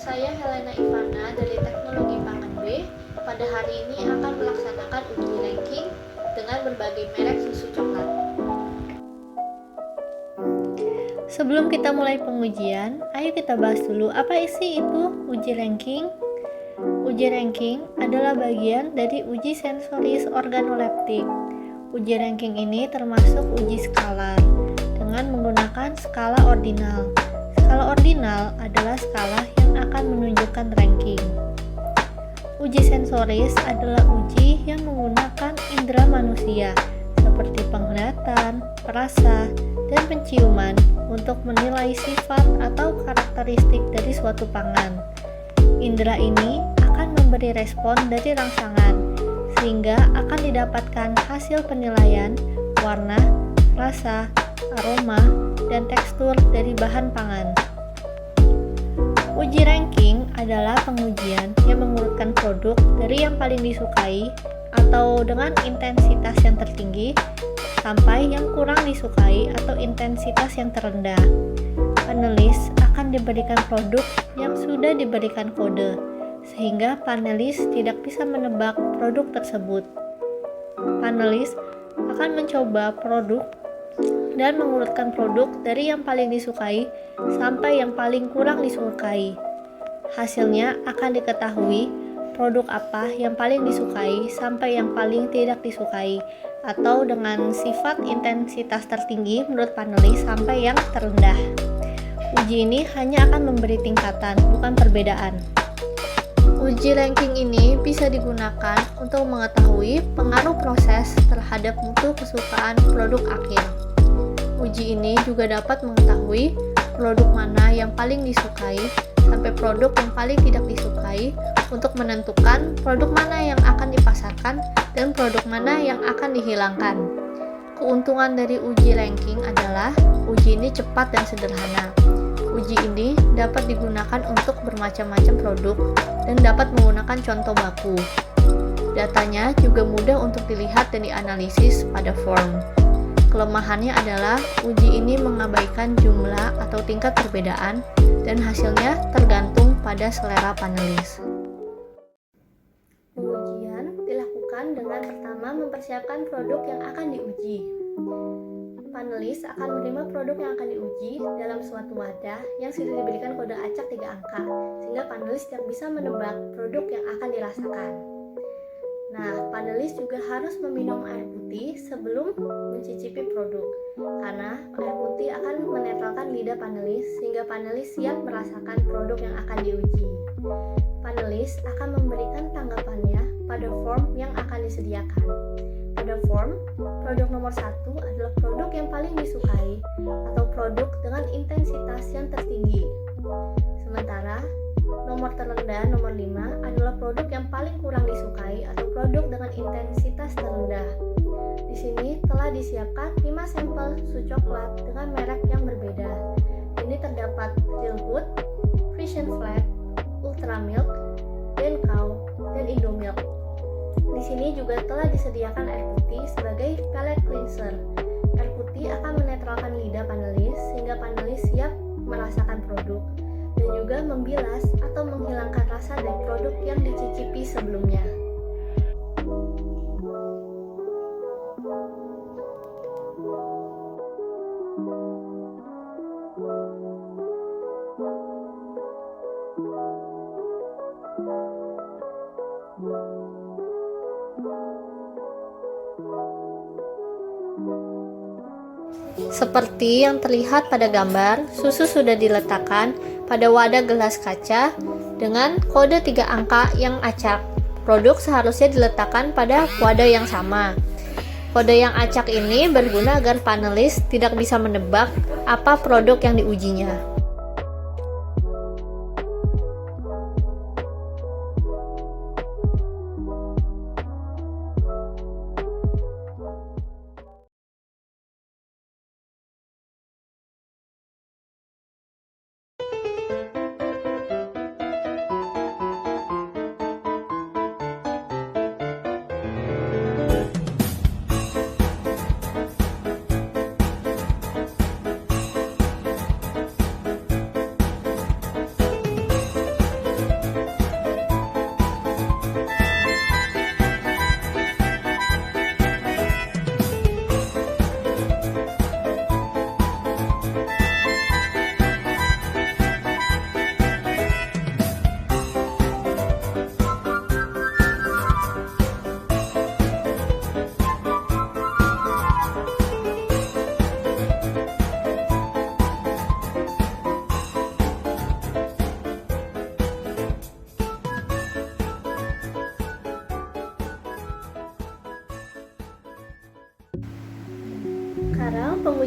Saya Helena Ivana dari Teknologi Pangan B. Pada hari ini akan melaksanakan uji ranking dengan berbagai merek susu coklat. Sebelum kita mulai pengujian, ayo kita bahas dulu apa isi itu uji ranking. Uji ranking adalah bagian dari uji sensoris organoleptik. Uji ranking ini termasuk uji skala dengan menggunakan skala ordinal. Skala ordinal adalah skala yang akan menunjukkan ranking. Uji sensoris adalah uji yang menggunakan indera manusia seperti penglihatan, perasa, dan penciuman untuk menilai sifat atau karakteristik dari suatu pangan. Indera ini akan memberi respon dari rangsangan, sehingga akan didapatkan hasil penilaian warna, rasa, aroma, dan tekstur dari bahan pangan. Uji ranking adalah pengujian yang mengurutkan produk dari yang paling disukai atau dengan intensitas yang tertinggi sampai yang kurang disukai atau intensitas yang terendah. Panelis akan diberikan produk yang sudah diberikan kode, sehingga panelis tidak bisa menebak produk tersebut. Panelis akan mencoba produk dan mengurutkan produk dari yang paling disukai sampai yang paling kurang disukai. Hasilnya akan diketahui produk apa yang paling disukai sampai yang paling tidak disukai, atau dengan sifat intensitas tertinggi menurut panelis sampai yang terendah. Uji ini hanya akan memberi tingkatan, bukan perbedaan. Uji ranking ini bisa digunakan untuk mengetahui pengaruh proses terhadap mutu kesukaan produk akhir. Uji ini juga dapat mengetahui produk mana yang paling disukai sampai produk yang paling tidak disukai untuk menentukan produk mana yang akan dipasarkan dan produk mana yang akan dihilangkan. Keuntungan dari uji ranking adalah uji ini cepat dan sederhana. Uji ini dapat digunakan untuk bermacam-macam produk dan dapat menggunakan contoh baku. Datanya juga mudah untuk dilihat dan dianalisis pada form. Kelemahannya adalah uji ini mengabaikan jumlah atau tingkat perbedaan dan hasilnya tergantung pada selera panelis. Pengujian dilakukan dengan pertama mempersiapkan produk yang akan diuji. Panelis akan menerima produk yang akan diuji dalam suatu wadah yang sudah diberikan kode acak 3 angka, sehingga panelis tidak bisa menebak produk yang akan dirasakan. Nah, panelis juga harus meminum air putih sebelum mencicipi produk, karena air putih akan menetralkan lidah panelis sehingga panelis siap merasakan produk yang akan diuji. Panelis akan memberikan tanggapannya pada form yang akan disediakan. Pada form, produk nomor 1 adalah produk yang paling disukai atau produk dengan intensitas yang tertinggi. Sementara nomor terendah, nomor 5, adalah produk yang paling kurang disukai atau produk dengan intensitas terendah. Di sini telah disiapkan 5 sampel susu coklat dengan merek yang berbeda. Ini terdapat Real Good, Frisian Flag, Ultra Milk, Cow, dan Indomilk. Di sini juga telah disediakan air putih sebagai palate cleanser. Air putih akan menetralkan lidah panelis sehingga panelis siap merasakan produk dan juga membilas atau menghilangkan rasa dari produk yang dicicipi sebelumnya. Seperti yang terlihat pada gambar, susu sudah diletakkan pada wadah gelas kaca dengan kode 3 angka yang acak. Produk seharusnya diletakkan pada wadah yang sama. Kode yang acak ini berguna agar panelis tidak bisa menebak apa produk yang diujinya.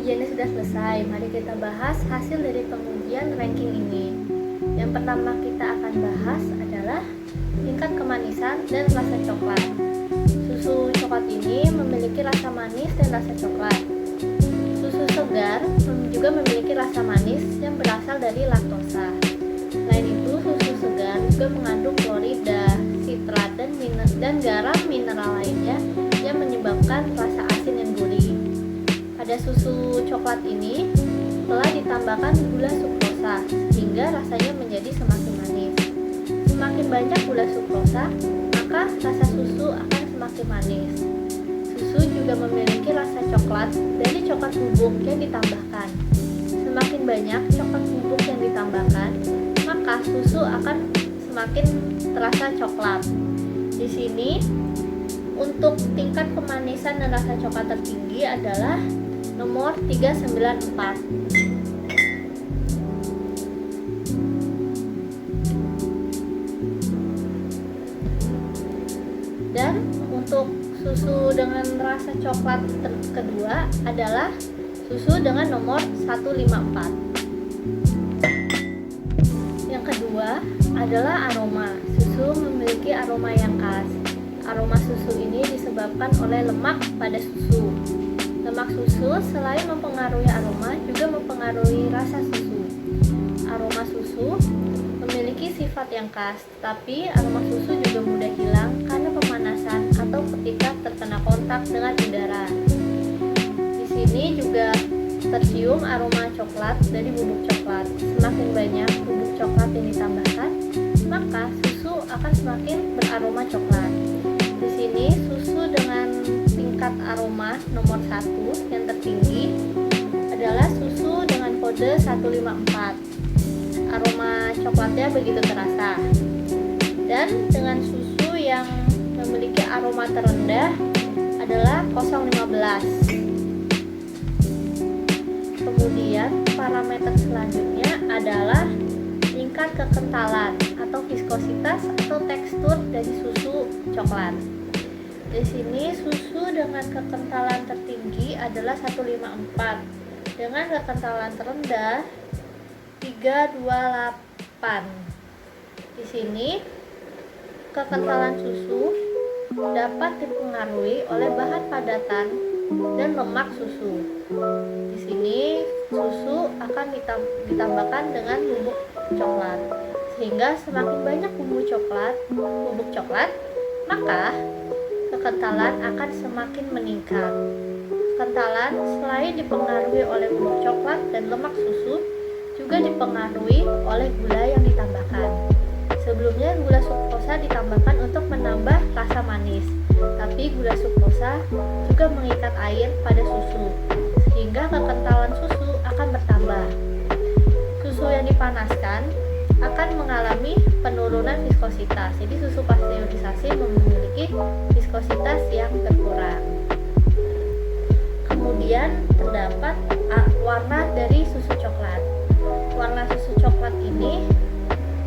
pengujiannya sudah selesai. Mari kita bahas hasil dari pengujian ranking ini. Yang pertama kita akan bahas adalah tingkat kemanisan dan rasa coklat. Susu coklat ini memiliki rasa manis dan rasa coklat. Susu segar juga memiliki rasa manis yang berasal dari laktosa. Selain itu, susu segar juga mengandung klorida, sitrat, dan garam mineral lainnya yang menyebabkan rasa asin yang gurih. Pada susu coklat ini telah ditambahkan gula sukrosa sehingga rasanya menjadi semakin manis. Semakin banyak gula sukrosa, maka rasa susu akan semakin manis. Susu juga memiliki rasa coklat dari coklat bubuk yang ditambahkan. Semakin banyak coklat bubuk yang ditambahkan, maka susu akan semakin terasa coklat. Di sini untuk tingkat kemanisan dan rasa coklat tertinggi adalah nomor 394. Dan untuk susu dengan rasa coklat kedua adalah susu dengan nomor 154. Yang kedua adalah aroma. Susu memiliki aroma yang khas. Aroma susu ini disebabkan oleh lemak pada susu. Lemak susu selain mempengaruhi aroma juga mempengaruhi rasa susu. Aroma susu memiliki sifat yang khas, tapi aroma susu juga mudah hilang karena pemanasan atau ketika terkena kontak dengan udara. Di sini juga tercium aroma coklat dari bubuk coklat. Semakin banyak bubuk coklat yang ditambahkan, maka susu akan semakin beraroma coklat. Di sini susu dengan tingkat aroma nomor 1 yang tertinggi adalah susu dengan kode 154. Aroma coklatnya begitu terasa. Dan dengan susu yang memiliki aroma terendah adalah 015. Kemudian parameter selanjutnya adalah tingkat kekentalan atau viskositas atau tekstur dari susu coklat. Di sini susu dengan kekentalan tertinggi adalah 154 dengan kekentalan terendah 328. Di sini kekentalan susu dapat dipengaruhi oleh bahan padatan dan lemak susu. Di sini susu akan ditambahkan dengan bubuk coklat, sehingga semakin banyak bubuk coklat, maka kekentalan akan semakin meningkat. Kekentalan selain dipengaruhi oleh bubuk coklat dan lemak susu, juga dipengaruhi oleh gula yang ditambahkan. Sebelumnya gula sukrosa ditambahkan untuk menambah rasa manis, tapi gula sukrosa juga mengikat air pada susu, sehingga kekentalan susu akan bertambah. Susu yang dipanaskan akan mengalami penurunan viskositas. Jadi susu pasteurisasi memiliki viskositas yang berkurang. Kemudian terdapat warna dari susu coklat. Warna susu coklat ini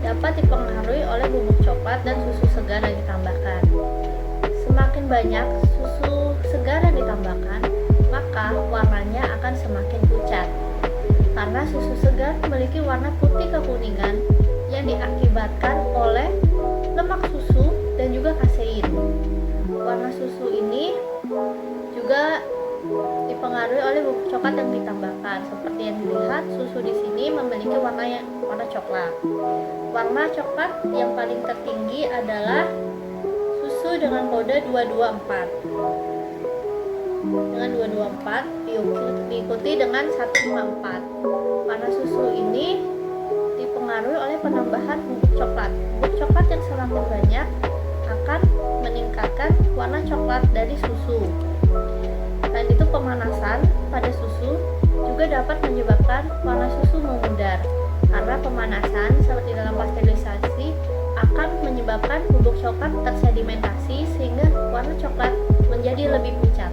dapat dipengaruhi oleh bubuk coklat dan susu segar yang ditambahkan. Semakin banyak susu segar yang ditambahkan, maka warnanya akan semakin pucat. Karena susu segar memiliki warna putih kekuningan yang diakibatkan oleh lemak susu dan juga kasein. Warna susu ini juga dipengaruhi oleh bubuk coklat yang ditambahkan. Seperti yang dilihat, susu di sini memiliki warna coklat. Warna coklat yang paling tertinggi adalah susu dengan kode 224. Dengan 224 diikuti dengan 154. Warna susu ini dipengaruhi oleh penambahan bubuk coklat. Bubuk coklat yang semakin banyak akan meningkatkan warna coklat dari susu. Dan itu pemanasan pada susu juga dapat menyebabkan warna susu memudar. Karena pemanasan seperti dalam pasteurisasi akan menyebabkan bubuk coklat tersedimentasi sehingga warna coklat menjadi lebih pucat.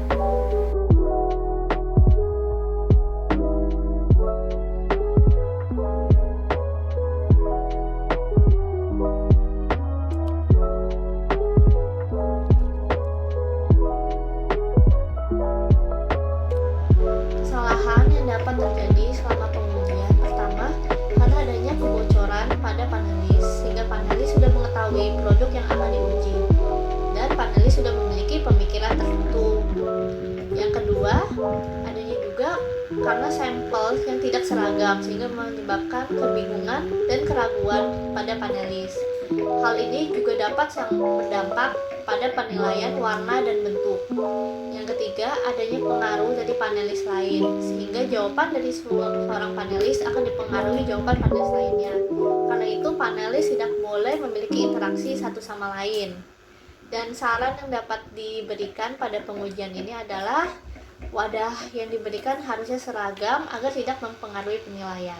Kesalahan yang yang akan diuji, dan panelis sudah memiliki pemikiran tertentu. Yang kedua, adanya juga karena sampel yang tidak seragam sehingga menyebabkan kebingungan dan keraguan pada panelis. Hal ini juga dapat berdampak pada penilaian warna dan bentuk. Yang ketiga, adanya pengaruh dari panelis lain, sehingga jawaban dari seorang panelis akan dipengaruhi jawaban panelis lainnya. Karena itu, panelis tidak boleh memiliki interaksi satu sama lain. Dan saran yang dapat diberikan pada pengujian ini adalah wadah yang diberikan harusnya seragam agar tidak mempengaruhi penilaian.